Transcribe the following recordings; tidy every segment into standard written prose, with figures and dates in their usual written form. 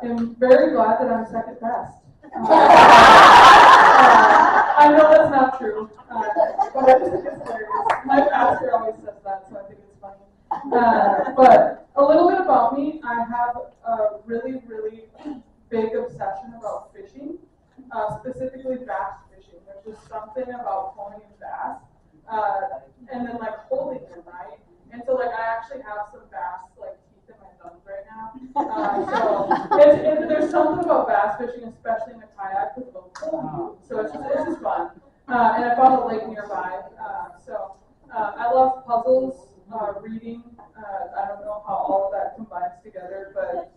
am very glad that I'm second best. I know that's not true, but I just think it's hilarious. My pastor always says that, so I think it's funny. But a little bit about me, I have a really, really big obsession about fishing, specifically bass fishing. There's just something about pulling a bass, and then like holding them, right? And so like I actually have some bass like teeth in my thumbs right now. So there's something about bass fishing, especially in a kayak, because it'll pull you. So it's just fun. And I found a lake nearby. I love puzzles, reading. I don't know how all of that combines together, but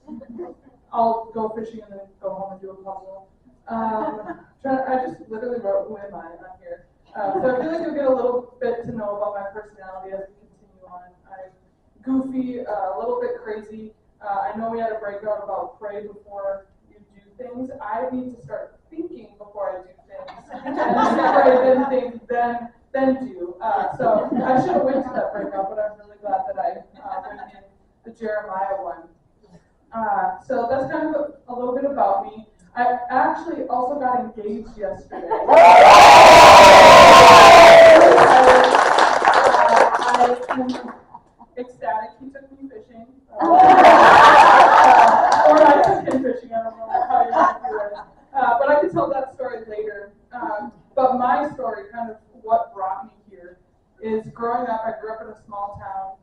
I'll go fishing and then go home and do a puzzle. I just literally wrote "Who am I" on here. So I feel like you'll get a little bit to know about my personality as we continue on. I'm goofy, a little bit crazy. I know we had a breakout about pray before you do things. I need to start thinking before I do things, and pray, then think, then do. So I should have went to that breakout, but I'm really glad that I went in the Jeremiah one. So that's kind of a little bit about me. I actually also got engaged yesterday. I am ecstatic. He took me fishing. Or I took him fishing. I don't know how you want to do it. But I can tell that story later. But my story, kind of what brought me here, is growing up. I grew up in a small town,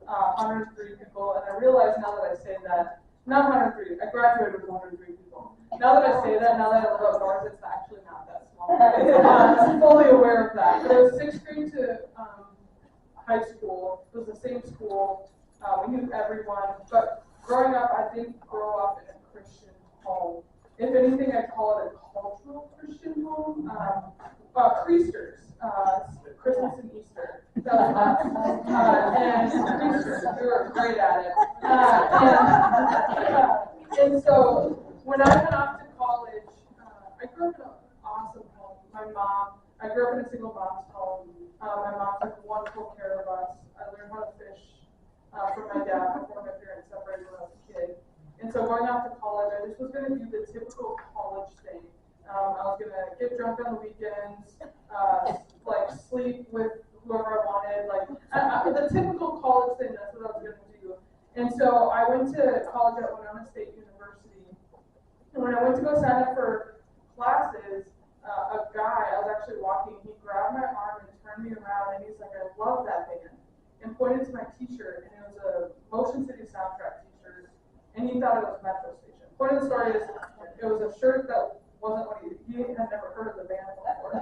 103 people, and I realize now that I say that, not 103, I graduated with 103 people. Now that I say that, now that I live up north, it's actually not that small. I'm fully aware of that. But it was 6th grade to high school. It was the same school. We knew everyone. But growing up, I didn't grow up in a Christian home. If anything, I'd call it a cultural Christian home. Creasters, Christmas and Easter. That was us. And Creasters, we were great at it. And so when I went off to college, I grew up in an awesome home. I grew up in a single mom's home. My mom took wonderful care of us. I learned how to fish from my dad before my parents separated when I was a kid. And so going off to college, I just was going to do the typical college thing. I was going to get drunk on the weekends, like sleep with whoever I wanted, like the typical college thing. That's what I was going to do. And so I went to college at State University. And when I went to go sign up for classes, a guy, I was actually walking, he grabbed my arm and turned me around, and he's like, "I love that band," and pointed to my t-shirt, and it was a Motion City soundtrack t-shirt, and he thought it was Metro Station. Point of the story is, it was a shirt that wasn't what he had never heard of the band before.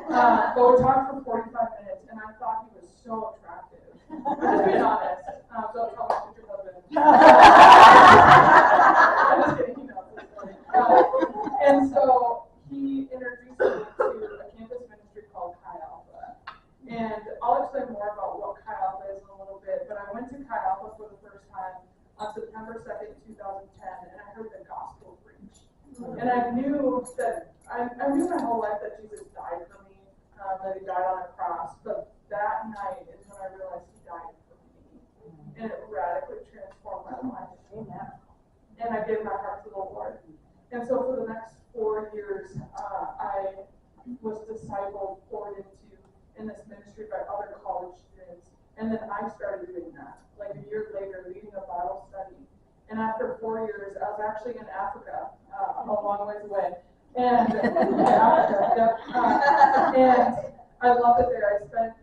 But we talked for 45 minutes, and I thought he was so attractive. I'm just being honest. Don't tell my future husband. I'm just kidding, he knows this story. And so he introduced me to a campus ministry called Chi Alpha. And I'll explain more about what Chi Alpha is in a little bit, but I went to Chi Alpha for the first time on September 2nd, 2010, and I heard the gospel preached. And I knew my whole life that Jesus died for me, that he died on a cross, but that night is when I realized he died for me. And it radically transformed my life. Amen. And I gave my heart to the Lord. And so for the next 4 years, I was discipled, poured into in this ministry by other college students. And then I started doing that, like a year later, leading a Bible study. And after 4 years, I was actually in Africa, a long ways away. And and I loved it there. I spent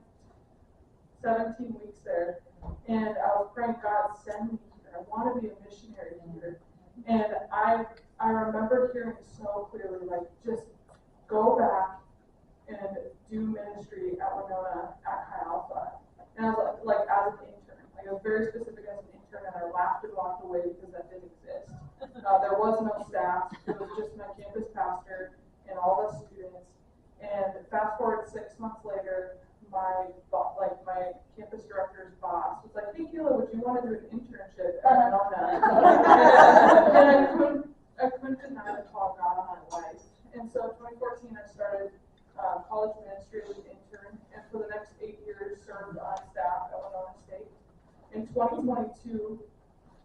17 weeks there. And I was praying, God, send me here. I want to be a missionary here. And I remember hearing so clearly, like, just go back and do ministry at Winona at Chi Alpha. And I was like as an intern. Like, it was very specific as an intern, and I laughed and walked away because that didn't exist. There was no staff. It was just my campus pastor and all the students. And fast forward 6 months later, my campus director's boss was like, "Hey, Kayla, would you want to do an internship at Winona?" And I couldn't deny the call of God on my life. And so in 2014, I started college ministry as an intern, and for the next 8 years served on staff at Winona State. In 2022,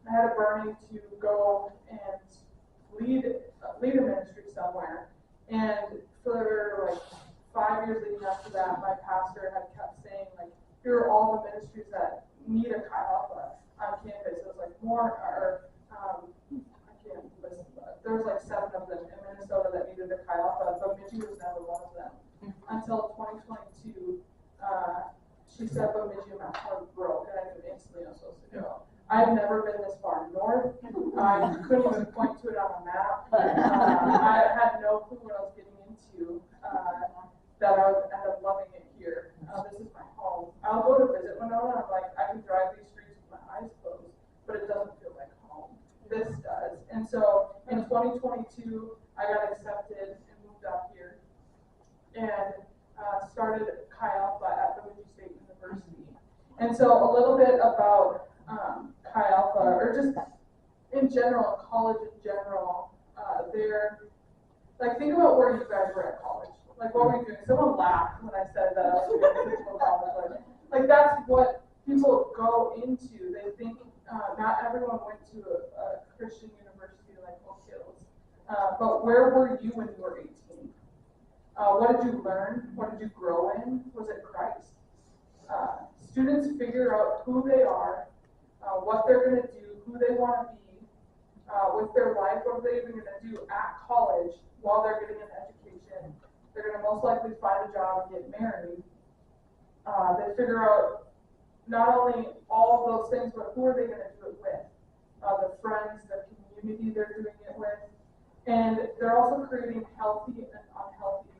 I had a burning to go and was like 7 of them in Minnesota that needed a Chi Alpha, but Bemidji was never one of them. Until 2022, she said Bemidji and my heart broke, and I knew instantly I was supposed to go. I've never been this far north. I couldn't even point to it on a map. I had no clue what I was getting into, that I would end up loving it here. This is my home. I'll go to visit Winona, and I'm like, I can drive these streets with my eyes closed, but it doesn't feel like home. This does. And so in 2022, I got accepted and moved out here and started Chi Alpha at Bemidji State University. And so a little bit about Chi Alpha, or just in general, college in general, they're, like, think about where you guys were at college. Like, what were you doing? Someone laughed when I said that I was doing physical college. Like, that's what people go into. They think not everyone went to a Christian university like Oak Hills. But where were you when you were 18? What did you learn? What did you grow in? Was it Christ? Students figure out who they are, what they're going to do, who they want to be with their life, what are they even going to do at college while they're getting an education. They're going to most likely find a job and get married. They figure out not only all of those things, but who are they going to do it with? The friends, the community they're doing it with. And they're also creating healthy and unhealthy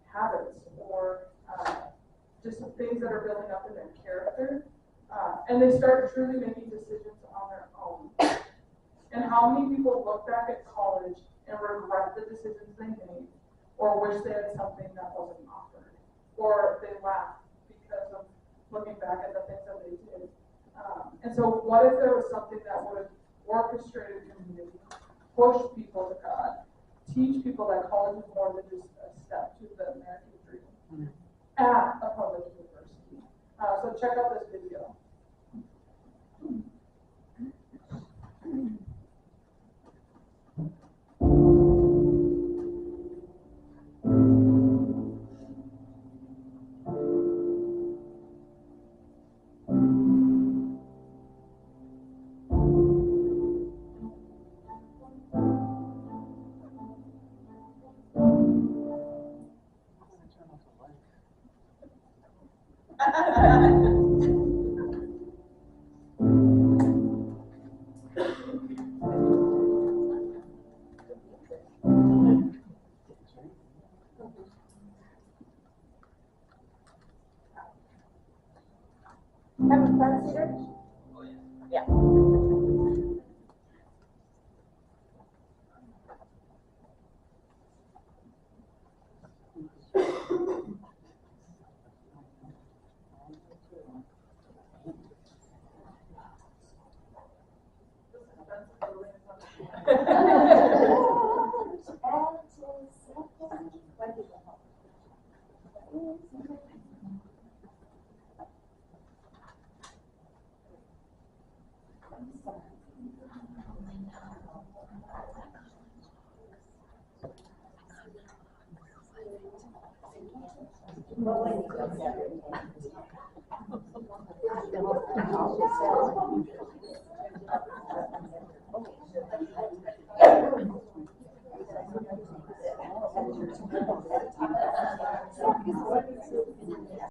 habits, or just some things that are building up in their character. And they start truly making decisions on their own. And how many people look back at college and regret the decisions they made, or wish they had something that wasn't offered, or they laugh because of looking back at the things that they did. And so what if there was something that would have orchestrated community, push people to God, teach people that college is more than just a step to the American dream at a public university? So check out this video. Have a fun seater? Yeah.